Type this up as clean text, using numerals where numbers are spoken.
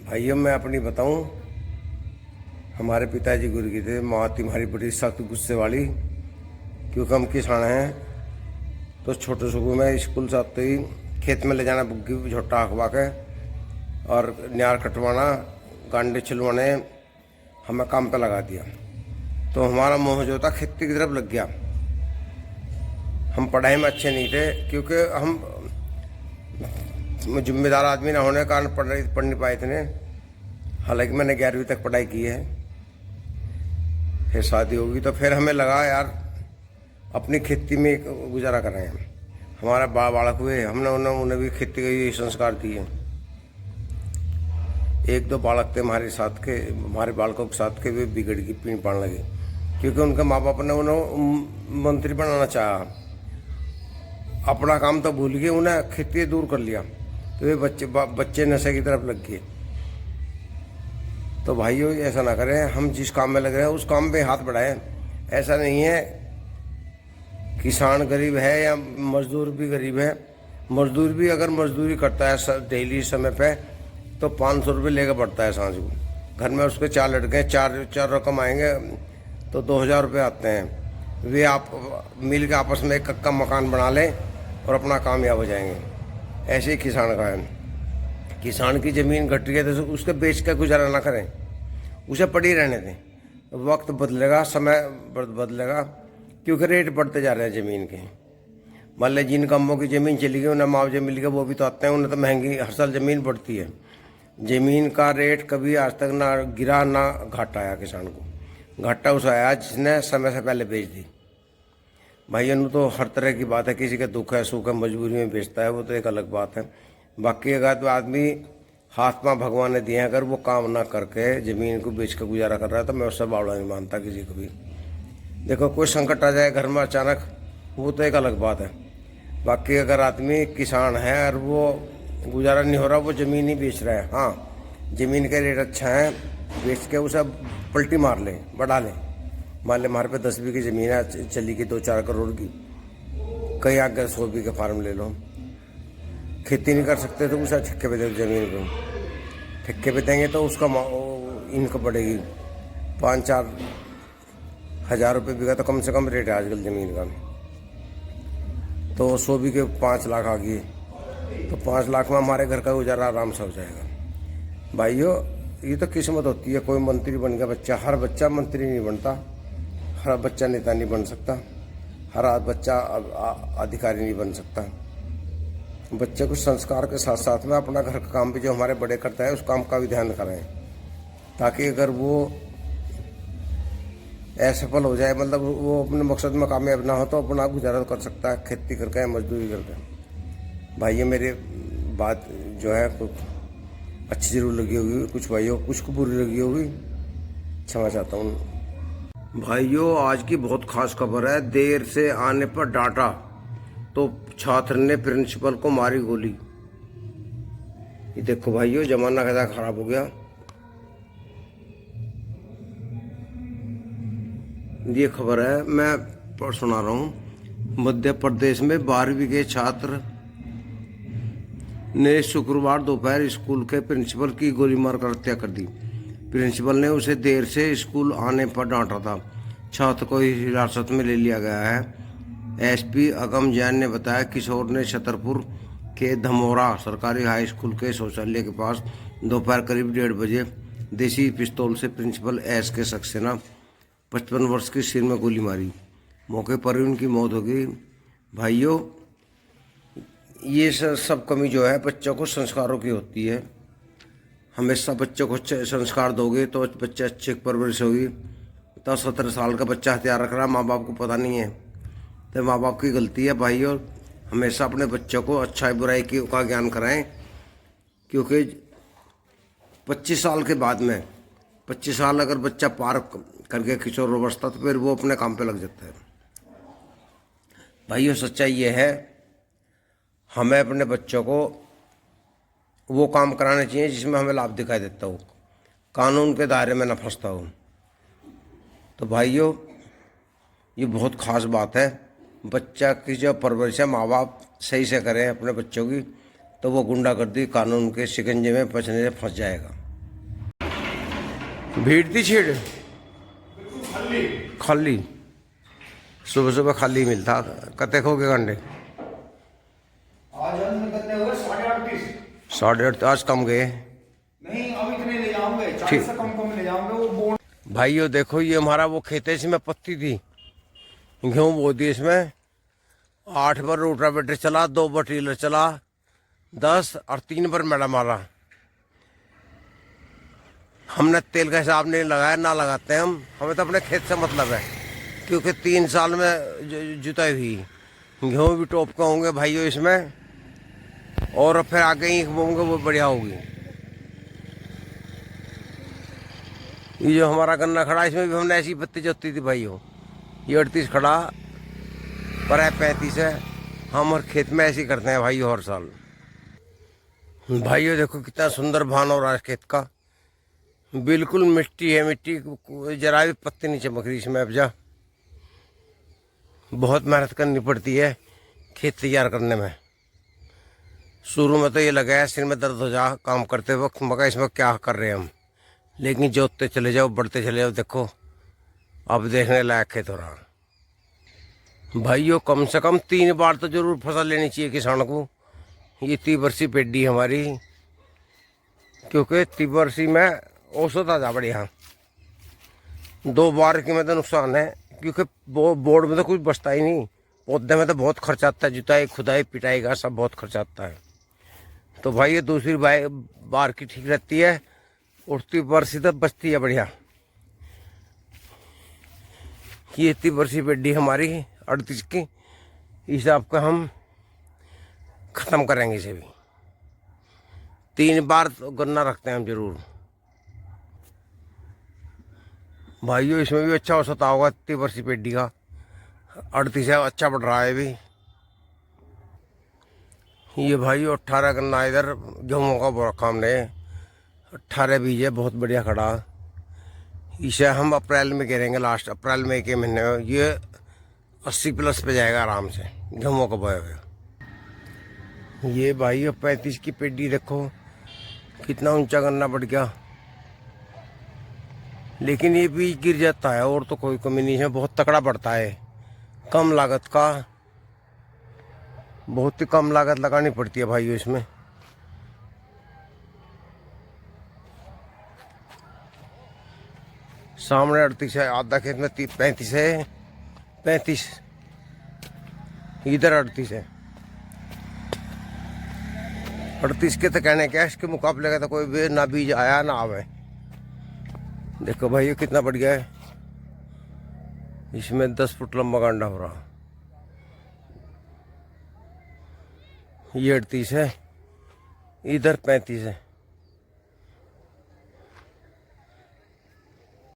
भाइयों मैं अपनी बताऊं, हमारे पिताजी गुजर गए थे। माँ थी हमारी बड़ी सख्त गुस्से वाली, क्योंकि हम किसान हैं। तो छोटे शुरू में स्कूल से आते ही खेत में ले जाना बुग्गी झोटा हकवा के और न्यार कटवाना, गांडे छिलवाने, हमें काम पे लगा दिया। तो हमारा मोह जो था खेती की तरफ लग गया। हम पढ़ाई में अच्छे नहीं थे, क्योंकि हम जिम्मेदार आदमी ना होने के कारण पढ़ नहीं पाए थे। हालांकि मैंने 11वीं तक पढ़ाई की है। फिर शादी होगी तो फिर हमें लगा यार अपनी खेती में गुजारा कर रहे हैं। हमारा बालक हुए, हमने उन्हें भी खेती के संस्कार दिए। एक दो बालक थे हमारे साथ के, हमारे बालकों के साथ के, वे बिगड़ की पीण पाने लगे, क्योंकि उनके माँ बाप ने उन्हें मंत्री बनाना चाहा। अपना काम तो भूल गए, उन्हें खेती दूर कर लिया। तो वे बच्चे नशे की तरफ लग गए। तो भाइयों ऐसा ना करें, हम जिस काम में लग रहे हैं उस काम में हाथ बढ़ाएं। ऐसा नहीं है किसान गरीब है या मजदूर भी गरीब है। मजदूर भी अगर मजदूरी करता है डेली समय पे तो 500 रुपये लेकर बढ़ता है सांझ को। घर में उसके 4 लड़के हैं, चार रकम आएंगे तो 2000 रुपये आते हैं। वे आप मिल के आपस में एक कच्चा मकान बना लें और अपना कामयाब हो जाएंगे। ऐसे ही किसान का है। किसान की ज़मीन घट रही है तो उसके बेच कर गुजारा ना करें, उसे पड़ी रहने दें। वक्त बदलेगा, समय बदलेगा, क्योंकि रेट बढ़ते जा रहे हैं ज़मीन के। मान लें जिन कामों की ज़मीन चली गई, उन्हें मुआवजे मिल गए, वो भी तो आते हैं। उन्हें तो महंगी हर साल ज़मीन बढ़ती है। ज़मीन का रेट कभी आज तक ना गिरा ना घाटा आया किसान को। घाटा उसे आया जिसने समय से पहले बेच दी। भाइयों तो हर तरह की बात है, किसी का दुख है सुख है मजबूरी में बेचता है, वो तो एक अलग बात है। बाकी अगर तो आदमी हाथ में भगवान ने दिए, अगर वो काम ना करके ज़मीन को बेच कर गुजारा कर रहा है तो मैं उससे बावड़ा नहीं मानता किसी को भी। देखो कोई संकट आ जाए घर में अचानक, वो तो एक अलग बात है। बाकी अगर आदमी किसान है और वो गुजारा नहीं हो रहा, वो ज़मीन ही बेच रहा है, हाँ ज़मीन का रेट अच्छा है, बेच के उसे पलटी मार ले, बढ़ा ले। मान ले हमारे पे 10 बीघे ज़मीन है, चली गई 2-4 करोड़ की, कहीं आगे 100 बीघे फार्म ले लो। खेती नहीं कर सकते तो उसे ठेके पे दे दो ज़मीन को। ठेके पे देंगे तो उसका इनकम बढ़ेगी। 5-4 हज़ार रुपये बीघा तो कम से कम रेट है आजकल ज़मीन का। तो 100 बीघे 5 लाख आ गई, तो 5 लाख में हमारे घर का गुजारा आराम से हो जाएगा। भाइयों ये तो किस्मत होती है। कोई मंत्री बन गया बच्चा, हर बच्चा मंत्री नहीं बनता, हर बच्चा नेता नहीं बन सकता, हर बच्चा अधिकारी नहीं बन सकता। बच्चे को संस्कार के साथ साथ में अपना घर का काम भी जो हमारे बड़े करते हैं उस काम का भी ध्यान करें, ताकि अगर वो असफल हो जाए, मतलब वो अपने मकसद में कामयाब ना हो, तो अपना गुजारा कर सकता है खेती करके या मजदूरी करके। भाइयों मेरी बात जो है कुछ अच्छी जरूर लगी होगी, कुछ भाइयों कुछ को बुरी लगी होगी, क्षमा चाहता हूँ। भाइयों आज की बहुत खास खबर है। देर से आने पर डांटा तो छात्र ने प्रिंसिपल को मारी गोली। ये देखो भाइयों जमाना कैसा खराब हो गया। ये खबर है, मैं सुना रहा हूँ। मध्य प्रदेश में 12वीं के छात्र ने शुक्रवार दोपहर स्कूल के प्रिंसिपल की गोली मारकर हत्या कर दी। प्रिंसिपल ने उसे देर से स्कूल आने पर डांटा था। छात्र को हिरासत में ले लिया गया है। एसपी अगम जैन ने बताया किशोर ने छतरपुर के धमोरा सरकारी हाई स्कूल के शौचालय के पास दोपहर करीब 1:30 बजे देसी पिस्तौल से प्रिंसिपल एस के सक्सेना 55 वर्ष के सिर में गोली मारी। मौके पर ही उनकी मौत हो गई। भाइयों ये सब कमी जो है बच्चों को संस्कारों की होती है। हमेशा बच्चों को अच्छे संस्कार दोगे तो बच्चे अच्छे परवरिश होगी। तो 17 साल का बच्चा हथियार रख रहा है, माँ बाप को पता नहीं है, तो माँ बाप की गलती है। भाइयों हमेशा अपने बच्चों को अच्छाई बुराई का ज्ञान कराएं, क्योंकि 25 साल के बाद में 25 साल अगर बच्चा पार करके किशोर अवस्था तो फिर वो अपने काम पे लग जाता है। भाइयों सच्चाई ये है, हमें अपने बच्चों को वो काम कराने चाहिए जिसमें हमें लाभ दिखाई देता हो, कानून के दायरे में न फंसता हो। तो भाइयों ये बहुत ख़ास बात है। बच्चा की जो परवरिश है माँ बाप सही से करें अपने बच्चों की, तो वो गुंडागर्दी कानून के शिकंजे में बचने से फंस जाएगा। भीड़ थी छेड़ खाली सुबह सुबह खाली मिलता कते खो के गंडे आज हम कितने हुए 38.5 8:30 आज कम गए नहीं अब इतने ले जाऊंगे 40 से कम ले जाऊंगे वो बोन भाइयों देखो ये हमारा वो खेत है इसमें पत्ती थी गेहूँ बो दी इसमें 8 बार रोटावेटर चला 2 बार टीलर चला 10 और 3 बार मैडम मारा हमने तेल का हिसाब नहीं लगाया ना लगाते हैं हम हमें तो अपने खेत से मतलब है क्योंकि 3 साल में जुताई हुई गेहूँ भी टॉप का होंगे भाइयों इसमें और फिर आगे ही बोंगे वो बढ़िया होगी। ये जो हमारा गन्ना खड़ा इसमें भी हमने ऐसी पत्ती जोती थी भाइयों ये 38 खड़ा पर है 35 है हम और खेत में ऐसे ही करते हैं भाइयों हर साल। भाइयों देखो कितना सुंदर भान हो रहा है खेत का बिल्कुल मिट्टी है मिट्टी जरा भी पत्ती नहीं चमक रही इसमें अब जा बहुत मेहनत करनी पड़ती है खेत तैयार करने में। शुरू में तो ये लगा है सिर में दर्द हो जा काम करते वक्त मगर इसमें क्या कर रहे हैं हम लेकिन जोतते चले जाओ बढ़ते चले जाओ देखो अब देखने लायक खेत हो रहा। भाइयों कम से कम 3 बार तो जरूर फसल लेनी चाहिए किसान को। ये 30 वर्षीय पेडी हमारी क्योंकि 30 वर्षीय में औसत आ जा बढ़िया 2 बार की में तो नुकसान है क्योंकि बोर्ड में तो कुछ बचता ही नहीं पौधे में तो बहुत खर्च आता है जुताई खुदाई पिटाई का सब बहुत खर्च आता है। तो भाई ये दूसरी बार की ठीक रहती है और 30 वर्षीय तो बचती है बढ़िया। ये 30 वर्षीय पेडी हमारी 38 की हिसाब का हम ख़त्म करेंगे इसे भी 3 बार तो गन्ना रखते हैं हम जरूर। भाइयों इसमें भी अच्छा औसत होगा 30 वर्षीय पेडी का 38 है अच्छा बढ़ रहा है भी। ये भाइयों 18 गन्ना इधर गेहूँ का बोरा रखा हमने 18 बीज है बहुत बढ़िया खड़ा। इसे हम अप्रैल में गिरेंगे लास्ट अप्रैल मई के महीने में ये 80+ पे जाएगा आराम से गेहूँ का बोया हुआ। ये भाइयों 35 की पेडी देखो कितना ऊंचा गन्ना बढ़ गया लेकिन ये बीज गिर जाता है और तो कोई कमी नहीं है बहुत तकड़ा बढ़ता है कम लागत का बहुत ही कम लागत लगानी पड़ती है भाइयों इसमें। सामने 38 है आधा खेत में 35 है 35 इधर 38 है 38 के तो कहने क्या इसके मुकाबले का तो कोई भी ना बीज आया ना आवे। देखो भाई ये कितना बढ़ गया है इसमें 10 फुट लंबा गांडा हो रहा। ये 38 है इधर 35 है।